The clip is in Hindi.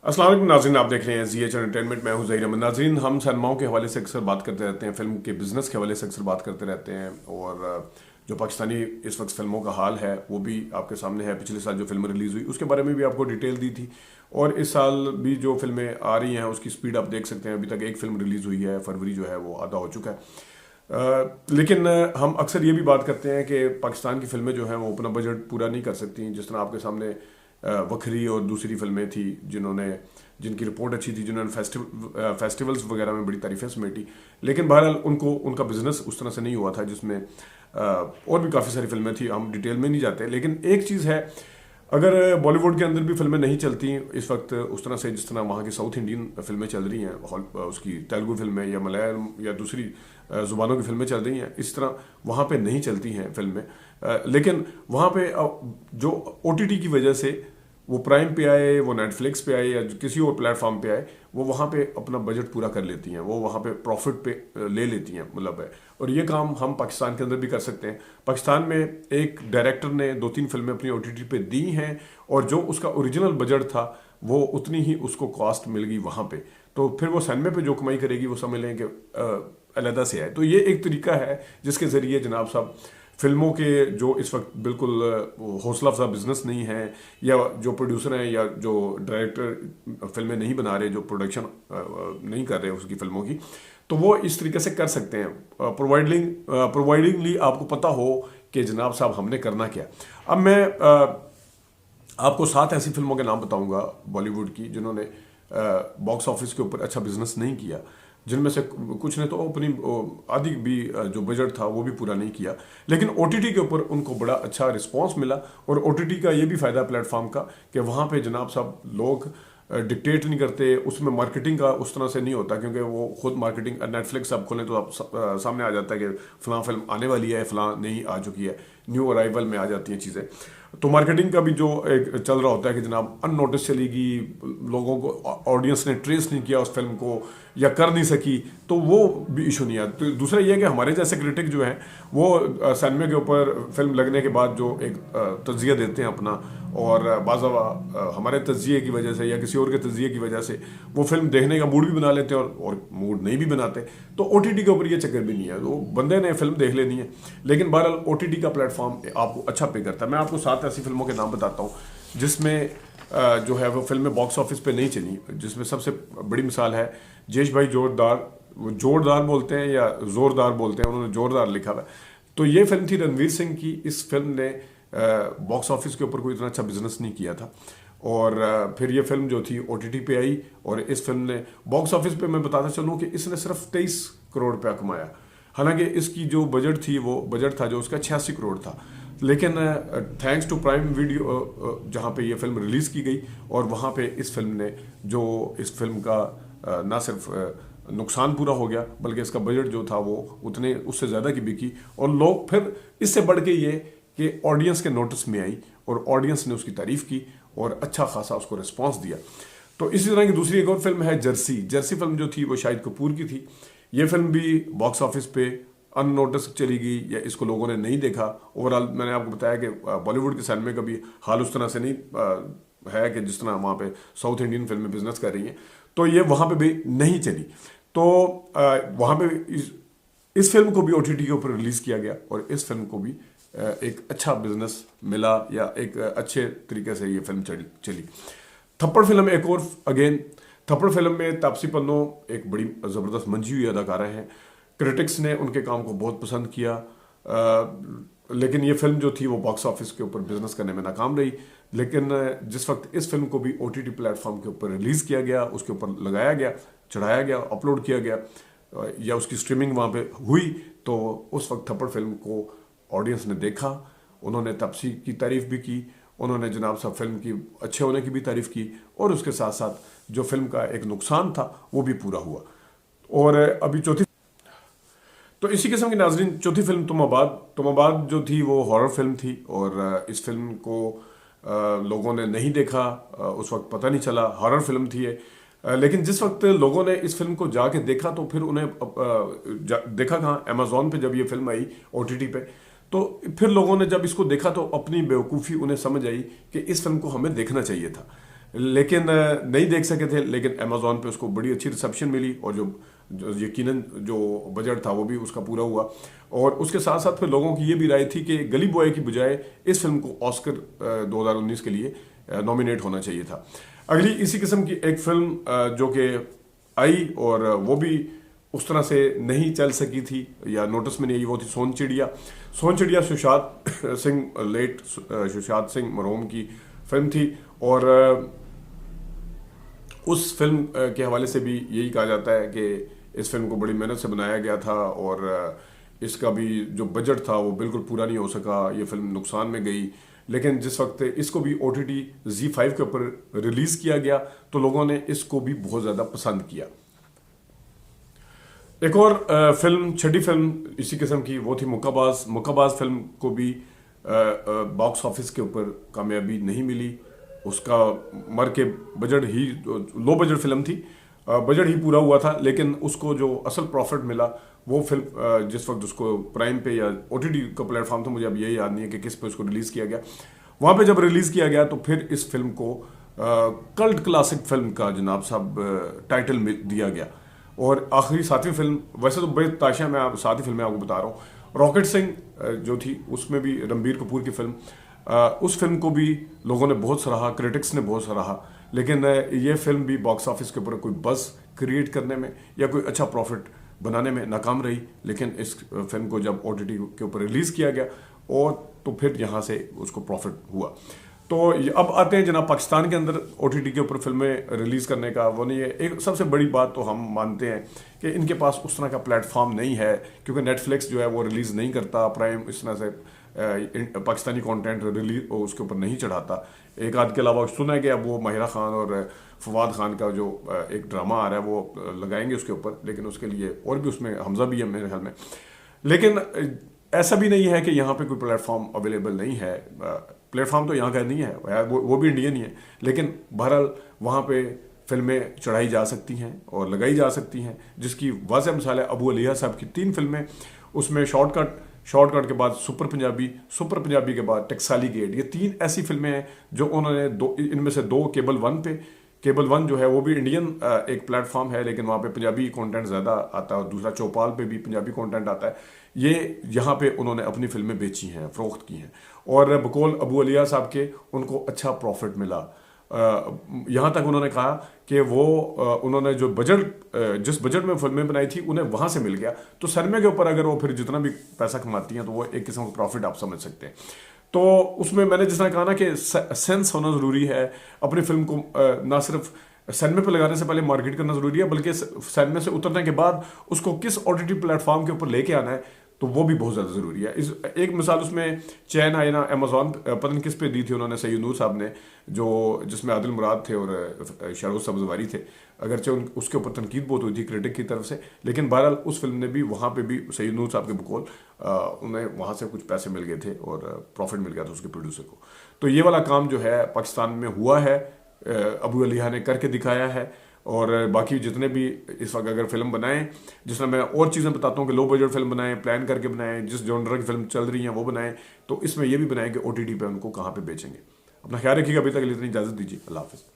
अस्सलाम वालेकुम नाज़रीन, आप देख रहे हैं ज़ीएच एंटरटेनमेंट। मैं हूं ज़हीर अहमद। नाज़रीन, हम सिनेमाओं के हवाले से अक्सर बात करते रहते हैं, फिल्म के बिज़नेस के हवाले से अक्सर बात करते रहते हैं। और जो पाकिस्तानी इस वक्त फिल्मों का हाल है वो भी आपके सामने है। पिछले साल जो फिल्म रिलीज़ हुई उसके बारे में भी आपको डिटेल दी थी, और इस साल भी जो फिल्में आ रही हैं उसकी स्पीड आप देख सकते हैं। अभी तक एक फिल्म रिलीज़ हुई है, फरवरी जो है वो आधा हो चुका है। लेकिन हम अक्सर ये भी बात करते हैं कि पाकिस्तान की फिल्में जो हैं वो अपना बजट पूरा नहीं कर सकती। जिस तरह आपके सामने वखरी और दूसरी फिल्में थी जिनकी रिपोर्ट अच्छी थी, जिन्होंने फेस्टिवल्स वगैरह में बड़ी तारीफें समेटी, लेकिन बहरहाल उनका बिजनेस उस तरह से नहीं हुआ था। जिसमें और भी काफ़ी सारी फिल्में थी, हम डिटेल में नहीं जाते। लेकिन एक चीज़ है, अगर बॉलीवुड के अंदर भी फिल्में नहीं चलती इस वक्त उस तरह से जिस तरह वहाँ की साउथ इंडियन फिल्में चल रही हैं, उसकी तेलुगु फिल्में या मलयालम या दूसरी ज़ुबानों की फिल्में चल रही हैं, इस तरह वहाँ पे नहीं चलती हैं फिल्में। लेकिन वहाँ पे जो ओटीटी की वजह से वो प्राइम पे आए, वो नेटफ्लिक्स पे आए या किसी और प्लेटफॉर्म पे आए, वो वहाँ पे अपना बजट पूरा कर लेती हैं, वो वहाँ पे प्रॉफिट पे ले लेती हैं, मतलब है। और ये काम हम पाकिस्तान के अंदर भी कर सकते हैं। पाकिस्तान में एक डायरेक्टर ने 2-3 फिल्में अपनी ओटीटी पे दी हैं, और जो उसका ओरिजिनल बजट था वो उतनी ही उसको कॉस्ट मिल गई वहाँ पे। तो फिर वो सिनेमा पे जो कमाई करेगी वो समझ लें कि अलहदा से है। तो ये एक तरीका है जिसके ज़रिए जनाब साहब फिल्मों के जो इस वक्त बिल्कुल हौसला अफजा बिजनेस नहीं है, या जो प्रोड्यूसर हैं या जो डायरेक्टर फिल्में नहीं बना रहे, जो प्रोडक्शन नहीं कर रहे उसकी फिल्मों की, तो वो इस तरीके से कर सकते हैं, प्रोवाइडिंगली आपको पता हो कि जनाब साहब हमने करना क्या। अब मैं आपको 7 ऐसी फिल्मों के नाम बताऊंगा बॉलीवुड की जिन्होंने बॉक्स ऑफिस के ऊपर अच्छा बिजनेस नहीं किया, जिनमें से कुछ ने तो अपनी आधी भी जो बजट था वो भी पूरा नहीं किया, लेकिन ओटीटी के ऊपर उनको बड़ा अच्छा रिस्पांस मिला। और ओटीटी का ये भी फ़ायदा प्लेटफॉर्म का कि वहाँ पे जनाब साहब लोग डिक्टेट नहीं करते, उसमें मार्केटिंग का उस तरह से नहीं होता, क्योंकि वो खुद मार्केटिंग नेटफ्लिक्स आप खोलें तो आप सामने आ जाता है कि फ़लाँ फिल्म आने वाली है, फ़लाँ नहीं आ चुकी है, न्यू अराइवल में आ जाती हैं चीज़ें। तो मार्केटिंग का भी जो एक चल रहा होता है कि जनाब अननोटिस चलेगी, लोगों को ऑडियंस ने ट्रेस नहीं किया उस फिल्म को या कर नहीं सकी, तो वो भी इशू नहीं है। तो दूसरा ये है कि हमारे जैसे क्रिटिक जो हैं वो सिनेमा के ऊपर फिल्म लगने के बाद जो एक तज्जिया देते हैं अपना, और बाज़ावा हमारे तज्जिए की वजह से या किसी और के तज्जिए की वजह से वो फिल्म देखने का मूड भी बना लेते हैं, और मूड नहीं भी बनाते। तो ओटीटी के ऊपर ये चक्कर भी नहीं है, तो बंदे ने फिल्म देख लेनी है। लेकिन बहरहाल ओटीटी का प्लेटफॉर्म आपको अच्छा पे करता है। मैं आपको 7 ऐसी फिल्मों के नाम बताता हूँ जिसमें जो है वो फिल्में बॉक्स ऑफिस पे नहीं चली। जिसमें सबसे बड़ी मिसाल है जेश भाई जोरदार, वो जोरदार बोलते हैं या जोरदार बोलते हैं, उन्होंने जोरदार लिखा हुआ है। तो ये फिल्म थी रणवीर सिंह की। इस फिल्म ने बॉक्स ऑफिस के ऊपर कोई इतना अच्छा बिजनेस नहीं किया था, और फिर ये फिल्म जो थी ओटीटी पे आई, और इस फिल्म ने बॉक्स ऑफिस पे, मैं बताता चलूँ कि इसने सिर्फ 23 करोड़ रुपया कमाया। हालांकि इसकी जो बजट थी वो बजट था जो उसका 86 करोड़ था। लेकिन थैंक्स टू प्राइम वीडियो जहाँ पे ये फिल्म रिलीज़ की गई, और वहाँ पे इस फिल्म ने जो इस फिल्म का ना सिर्फ नुकसान पूरा हो गया, बल्कि इसका बजट जो था वो उतने उससे ज़्यादा की बिकी। और लोग फिर इससे बढ़ के ये कि ऑडियंस के नोटिस में आई, और ऑडियंस ने उसकी तारीफ़ की और अच्छा खासा उसको रिस्पॉन्स दिया। तो इसी तरह की दूसरी एक और फिल्म है जर्सी। जर्सी फिल्म जो थी वो शाहिद कपूर की थी। ये फिल्म भी बॉक्स ऑफिस पे अननोटिस चली गई, या इसको लोगों ने नहीं देखा। ओवरऑल मैंने आपको बताया कि बॉलीवुड के सिनेमा का भी हाल उस तरह से नहीं है कि जिस तरह वहाँ पे साउथ इंडियन फिल्में बिजनेस कर रही हैं, तो ये वहाँ पे भी नहीं चली। तो वहाँ पे इस फिल्म को भी ओटीटी के ऊपर रिलीज़ किया गया, और इस फिल्म को भी एक अच्छा बिजनेस मिला, या एक अच्छे तरीके से ये फिल्म चली। थप्पड़ फिल्म एक और अगेन, थप्पड़ फिल्म में तापसी पन्नू एक बड़ी ज़बरदस्त मंजी हुई अदाकारा हैं। क्रिटिक्स ने उनके काम को बहुत पसंद किया, लेकिन ये फिल्म जो थी वो बॉक्स ऑफिस के ऊपर बिजनेस करने में नाकाम रही। लेकिन जिस वक्त इस फिल्म को भी ओटीटी प्लेटफॉर्म के ऊपर रिलीज़ किया गया, उसके ऊपर लगाया गया, चढ़ाया गया, अपलोड किया गया, या उसकी स्ट्रीमिंग वहाँ पे हुई, तो उस वक्त थप्पड़ फिल्म को ऑडियंस ने देखा। उन्होंने तापसी की तारीफ़ भी की, उन्होंने जनाब साहब फिल्म की अच्छे होने की भी तारीफ़ की, और उसके साथ साथ जो फिल्म का एक नुकसान था वो भी पूरा हुआ। और अभी चौथी, तो इसी किस्म की नाजरीन चौथी फिल्म तुम आबाद जो थी वो हॉरर फिल्म थी, और इस फिल्म को लोगों ने नहीं देखा, उस वक्त पता नहीं चला हॉरर फिल्म थी ये। लेकिन जिस वक्त लोगों ने इस फिल्म को जाके देखा, तो फिर उन्हें देखा कहाँ, अमेज़ॉन पे जब ये फिल्म आई ओटीटी पे, तो फिर लोगों ने जब इसको देखा तो अपनी बेवकूफ़ी उन्हें समझ आई कि इस फिल्म को हमें देखना चाहिए था। लेकिन नहीं देख सके थे, लेकिन अमेजोन पे उसको बड़ी अच्छी रिसेप्शन मिली और जो यकीनन जो बजट था वो भी उसका पूरा हुआ। और उसके साथ साथ फिर लोगों की ये भी राय थी कि गली बॉय की बजाय इस फिल्म को ऑस्कर 2019 के लिए नॉमिनेट होना चाहिए था। अगली इसी किस्म की एक फिल्म जो कि आई और वो भी उस तरह से नहीं चल सकी थी या नोटिस में नहीं आई, वो थी सोन चिड़िया। सोन चिड़िया सुशांत सिंह लेट सुशांत सिंह मरहूम की फिल्म थी और उस फिल्म के हवाले से भी यही कहा जाता है कि इस फिल्म को बड़ी मेहनत से बनाया गया था और इसका भी जो बजट था वो बिल्कुल पूरा नहीं हो सका, ये फिल्म नुकसान में गई। लेकिन जिस वक्त इसको भी OTT ZEE5 के ऊपर रिलीज किया गया तो लोगों ने इसको भी बहुत ज़्यादा पसंद किया। एक और फिल्म, छठी फिल्म इसी किस्म की, वो थी मुक्काबाज। मुक्काबाज फिल्म को भी बॉक्स ऑफिस के ऊपर कामयाबी नहीं मिली। उसका मर के बजट ही, लो बजट फिल्म थी, बजट ही पूरा हुआ था, लेकिन उसको जो असल प्रॉफिट मिला वो फिल्म जिस वक्त उसको प्राइम पे या OTT का प्लेटफॉर्म था, मुझे अब यही याद नहीं है कि किस पे उसको रिलीज़ किया गया। वहाँ पे जब रिलीज़ किया गया तो फिर इस फिल्म को कल्ट क्लासिक फिल्म का जनाब साहब टाइटल दिया गया। और आखिरी 7वीं फिल्म, वैसे तो बड़े ताशा मैं 7वीं फिल्म आपको बता रहा हूँ। रॉकेट सिंह जो थी उसमें भी रणबीर कपूर की फिल्म, उस फिल्म को भी लोगों ने बहुत सराहा, क्रिटिक्स ने बहुत सराहा, लेकिन ये फिल्म भी बॉक्स ऑफिस के ऊपर कोई बज़ क्रिएट करने में या कोई अच्छा प्रॉफिट बनाने में नाकाम रही। लेकिन इस फिल्म को जब OTT के ऊपर रिलीज़ किया गया और तो फिर यहाँ से उसको प्रॉफिट हुआ। तो अब आते हैं जनाब पाकिस्तान के अंदर OTT के ऊपर फिल्में रिलीज़ करने का। वो नहीं है, एक सबसे बड़ी बात तो हम मानते हैं कि इनके पास उस तरह का प्लेटफॉर्म नहीं है, क्योंकि नेटफ्लिक्स जो है वो रिलीज़ नहीं करता, प्राइम इस तरह से पाकिस्तानी कंटेंट रिलीज उसके ऊपर नहीं चढ़ाता। एक आध के अलावा सुना है कि अब वो माहिरा खान और फवाद खान का जो एक ड्रामा आ रहा है वो लगाएंगे उसके ऊपर, लेकिन उसके लिए और भी उसमें हमजा भी है मेरे ख्याल में। लेकिन ऐसा भी नहीं है कि यहाँ पे कोई प्लेटफॉर्म अवेलेबल नहीं है। प्लेटफॉर्म तो यहाँ का नहीं है, वो भी इंडियन ही है, लेकिन बहरहाल वहाँ पे फिल्में चढ़ाई जा सकती हैं और लगाई जा सकती हैं, जिसकी वाज़ह मिसाल है अबू अलिया साहब की 3 फिल्में, उसमें शॉर्टकट के बाद सुपर पंजाबी के बाद टकसाली गेट, ये 3 ऐसी फिल्में हैं जो उन्होंने इनमें से 2 केबल वन जो है वो भी इंडियन एक प्लेटफॉर्म है, लेकिन वहाँ पे पंजाबी कंटेंट ज़्यादा आता है, और दूसरा चौपाल पे भी पंजाबी कंटेंट आता है। ये यहाँ पे उन्होंने अपनी फिल्में बेची हैं, फ़रोख्त की हैं, और बकौल अबू अलिया साहब के उनको अच्छा प्रॉफिट मिला। यहाँ तक उन्होंने कहा कि वो उन्होंने जो जिस बजट में फिल्में बनाई थी उन्हें वहाँ से मिल गया। तो सिनेमा के ऊपर अगर वो फिर जितना भी पैसा कमाती हैं तो वो एक किस्म का प्रॉफिट आप समझ सकते हैं। तो उसमें मैंने जिस तरह कहा ना कि सेंस होना ज़रूरी है, अपनी फिल्म को ना सिर्फ सिनेमा पे लगाने से पहले मार्केट करना ज़रूरी है, बल्कि सिनेमा से उतरने के बाद उसको किस OTT प्लेटफॉर्म के ऊपर लेके आना है, तो वो भी बहुत ज़्यादा ज़रूरी है। इस एक मिसाल उसमें चैन आई ना, अमेजोन पता नहीं किस पे दी थी उन्होंने, सईद नूर साहब ने, जिसमें आदिल मुराद थे और शाहरुख सब्ज़वारी थे। अगरचे उसके ऊपर तनकीद बहुत हुई थी क्रिटिक की तरफ से, लेकिन बहरहाल उस फिल्म ने भी, वहाँ पे भी सईद नूर साहब के बकौल उन्हें वहाँ से कुछ पैसे मिल गए थे और प्रॉफिट मिल गया था उसके प्रोड्यूसर को। तो ये वाला काम जो है पाकिस्तान में हुआ है, अबू अलिया ने करके दिखाया है। और बाकी जितने भी इस वक्त अगर फिल्म बनाएं, जिसमें मैं और चीज़ें बताता हूँ कि लो बजट फिल्म बनाएं, प्लान करके बनाएं, जिस जॉनर की फिल्म चल रही हैं वो बनाएं, तो इसमें ये भी बनाएं कि OTT पे उनको कहाँ पे बेचेंगे। अपना ख्याल रखिएगा, अभी तक के लिए इतनी इजाज़त दीजिए, अल्लाह हाफ़िज़।